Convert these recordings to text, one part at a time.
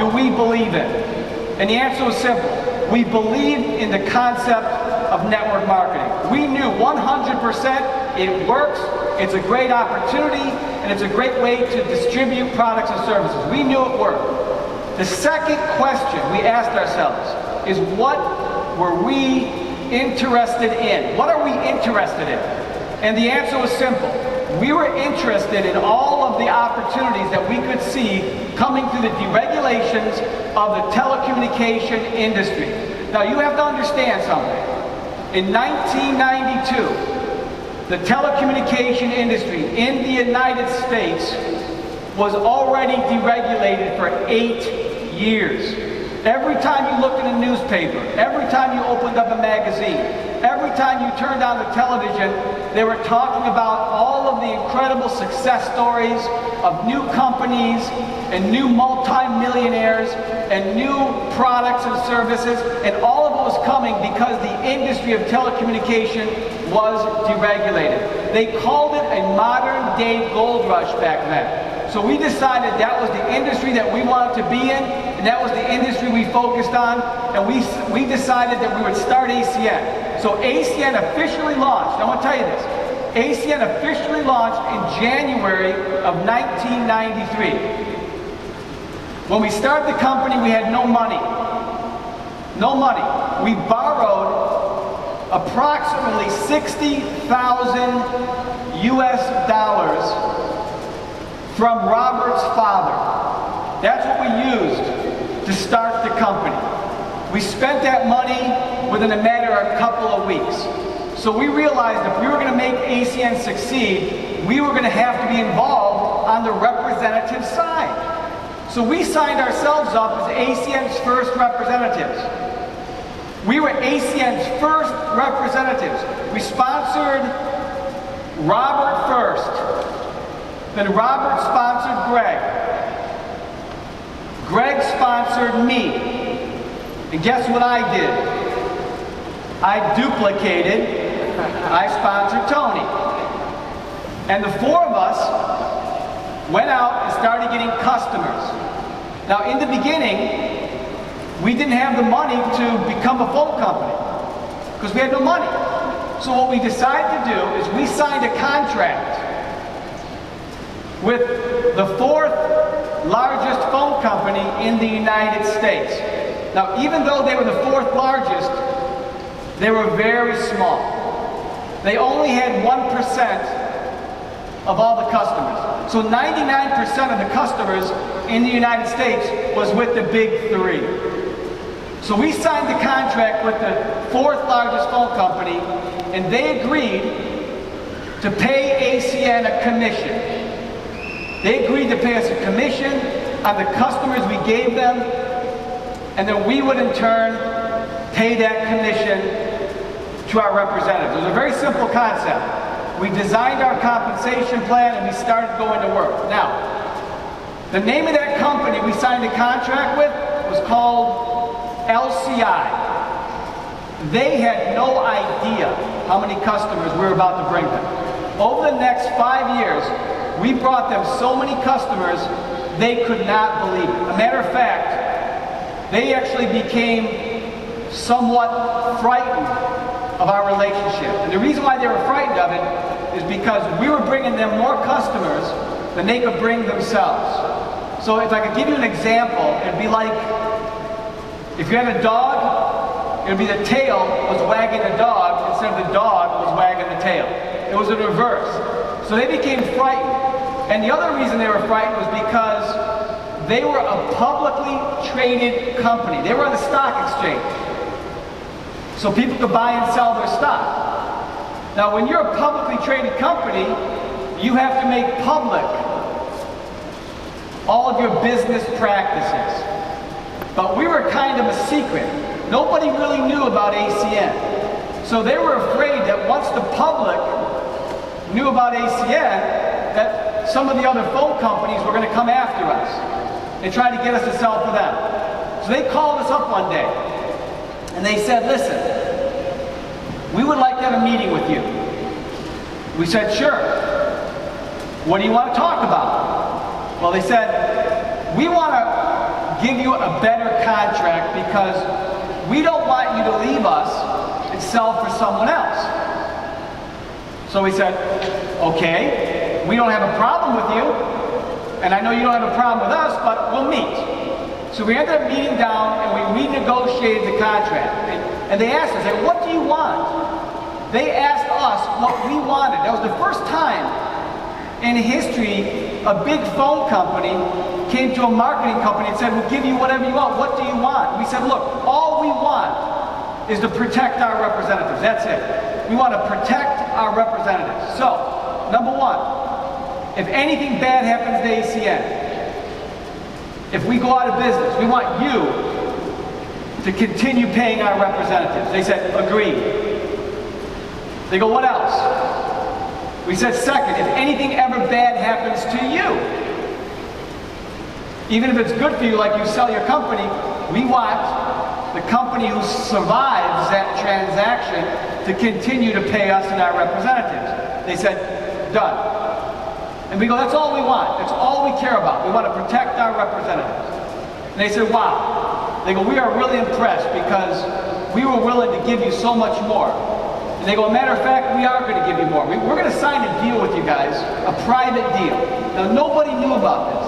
do we believe in? And the answer was simple. We believe in the concept of network marketing. We knew 100% it works, it's a great opportunity, and it's a great way to distribute products and services. We knew it worked. The second question we asked ourselves is, what were we interested in? What are we interested in? And the answer was simple. We were interested in all of the opportunities that we could see coming through the deregulations of the telecommunication industry. Now you have to understand something. In 1992, the telecommunication industry in the United States was already deregulated for 8 years. Every time you looked in a newspaper, every time you opened up a magazine, every time you turned on the television, they were talking about all of the incredible success stories of new companies and new multi-millionaires and new products and services, and all of it was coming because the industry of telecommunication was deregulated. They called it a modern-day gold rush back then. So we decided that was the industry that we wanted to be in, and that was the industry we focused on, and we decided that we would start ACN. So ACN officially launched, I want to tell you this, ACN officially launched in January of 1993. When we started the company, we had no money. No money. We borrowed approximately $60,000 US from Robert's father. That's what we used to start the company. We spent that money within a matter of a couple of weeks. So we realized if we were going to make ACN succeed, we were going to have to be involved on the representative side. So we signed ourselves up as ACN's first representatives. We were ACN's first representatives. We sponsored Robert first. Then Robert sponsored Greg. Greg sponsored me. And guess what I did? I duplicated. I sponsored Tony. And the four of us went out and started getting customers. Now in the beginning, we didn't have the money to become a phone company because we had no money. So what we decided to do is we signed a contract with the fourth largest phone company in the United States. Now, even though they were the fourth largest, they were very small. They only had 1% of all the customers. So 99% of the customers in the United States was with the big three. So we signed the contract with the fourth largest phone company, and they agreed to pay ACN a commission. They agreed to pay us a commission on the customers we gave them, and then we would in turn pay that commission to our representatives. It was a very simple concept. We designed our compensation plan and we started going to work. Now, the name of that company we signed a contract with was called LCI. They had no idea how many customers we were about to bring them. Over the next 5 years, we brought them so many customers, they could not believe it. A matter of fact, they actually became somewhat frightened of our relationship. And the reason why they were frightened of it is because we were bringing them more customers than they could bring themselves. So if I could give you an example, it'd be like if you had a dog, it would be the tail was wagging the dog instead of the dog was wagging the tail. It was in reverse. So they became frightened. And the other reason they were frightened was because they were a publicly traded company. They were on the stock exchange. So people could buy and sell their stock. Now when you're a publicly traded company, you have to make public all of your business practices. But we were kind of a secret. Nobody really knew about ACN. So they were afraid that once the public knew about ACN, that some of the other phone companies were going to come after us and try to get us to sell for them. So they called us up one day and they said, listen, we would like to have a meeting with you. We said, sure. What do you want to talk about? Well, they said, we want to give you a better contract because we don't want you to leave us and sell for someone else. So we said, okay, we don't have a problem with you, and I know you don't have a problem with us, but we'll meet. So we ended up meeting down and we renegotiated the contract. And they asked us, hey, what do you want? They asked us what we wanted. That was the first time in history a big phone company came to a marketing company and said, we'll give you whatever you want. What do you want? We said, look, all we want is to protect our representatives. That's it. We want to protect our representatives. So, number one, if anything bad happens to ACN, if we go out of business, we want you to continue paying our representatives. They said, agreed. They go, what else? We said, second, if anything ever bad happens to you, even if it's good for you, like you sell your company, we want the company who survives that transaction to continue to pay us and our representatives. They said, done. And we go, that's all we want. That's all we care about. We want to protect our representatives. And they said, wow. They go, we are really impressed because we were willing to give you so much more. And they go, matter of fact, we are going to give you more. We're going to sign a deal with you guys, a private deal. Now, nobody knew about this.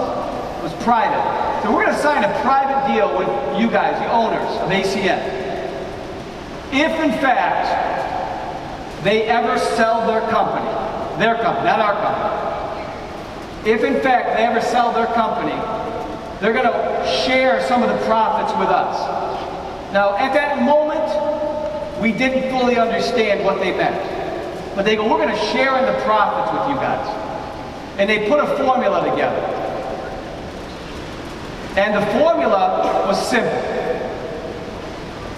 It was private. So we're going to sign a private deal with you guys, the owners of ACN. If, in fact, they ever sell their company, not our company, if in fact they ever sell their company, they're going to share some of the profits with us. Now, at that moment, we didn't fully understand what they meant. But they go, we're going to share in the profits with you guys. And they put a formula together. And the formula was simple.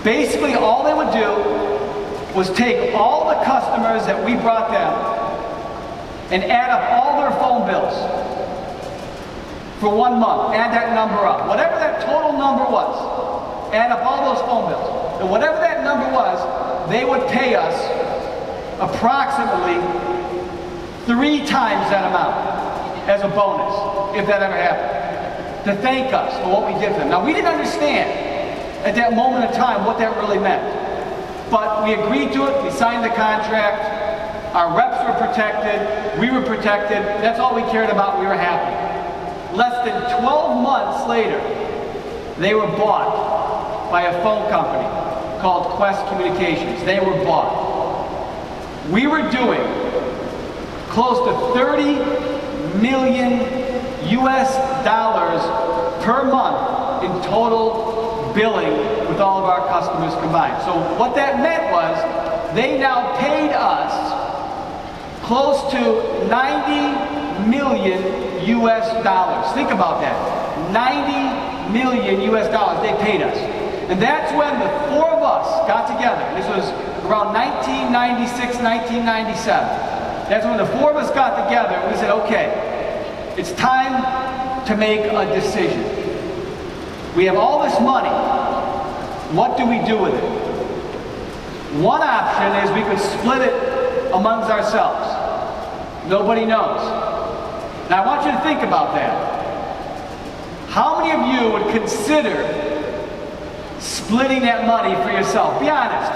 Basically, all they would do was take all the customers that we brought them and add up all their phone bills for 1 month. Add that number up. Whatever that total number was, add up all those phone bills. And whatever that number was, they would pay us approximately 3 times that amount as a bonus, if that ever happened, to thank us for what we did for them. Now, we didn't understand at that moment in time what that really meant. But we agreed to it, we signed the contract, our reps were protected, we were protected, that's all we cared about, we were happy. Less than 12 months later, they were bought by a phone company called Quest Communications. They were bought. We were doing close to 30 million US dollars per month in total billing with all of our customers combined. So what that meant was they now paid us close to 90 million US dollars. Think about that. 90 million US dollars they paid us. And that's when the 4 of us got together. This was around 1996, 1997. That's when the 4 of us got together and we said, okay, it's time to make a decision. We have all this money. What do we do with it? One option is we could split it amongst ourselves. Nobody knows. Now I want you to think about that. How many of you would consider splitting that money for yourself? Be honest.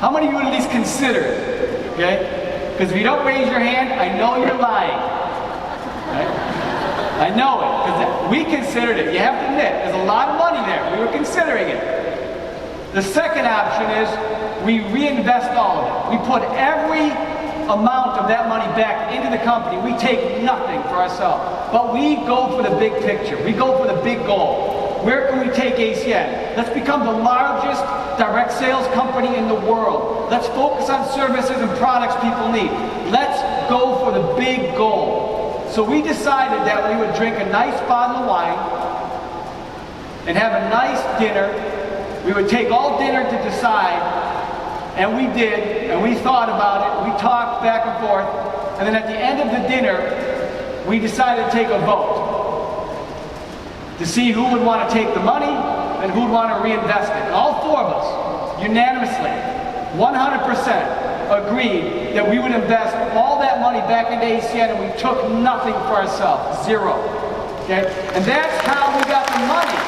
How many of you would at least consider it? Okay? Because if you don't raise your hand, I know you're lying. Right? I know it, because we considered it. You have to admit, there's a lot of money there. We were considering it. The second option is we reinvest all of it. We put every amount of that money back into the company. We take nothing for ourselves. But we go for the big picture. We go for the big goal. Where can we take ACN? Let's become the largest direct sales company in the world. Let's focus on services and products people need. Let's go for the big goal. So we decided that we would drink a nice bottle of wine and have a nice dinner. We would take all dinner to decide, and we did, and we thought about it, we talked back and forth, and then at the end of the dinner, we decided to take a vote to see who would want to take the money and who would want to reinvest it. And all 4 of us, unanimously, 100%, agreed that we would invest all that money back into ACN, and we took nothing for ourselves, 0. Okay? And that's how we got the money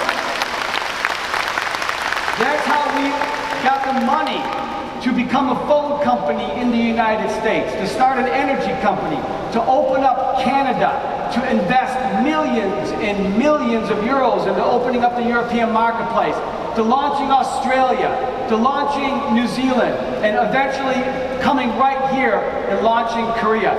money to become a phone company in the United States, to start an energy company, to open up Canada, to invest millions and millions of euros into opening up the European marketplace, to launching Australia, to launching New Zealand, and eventually coming right here and launching Korea.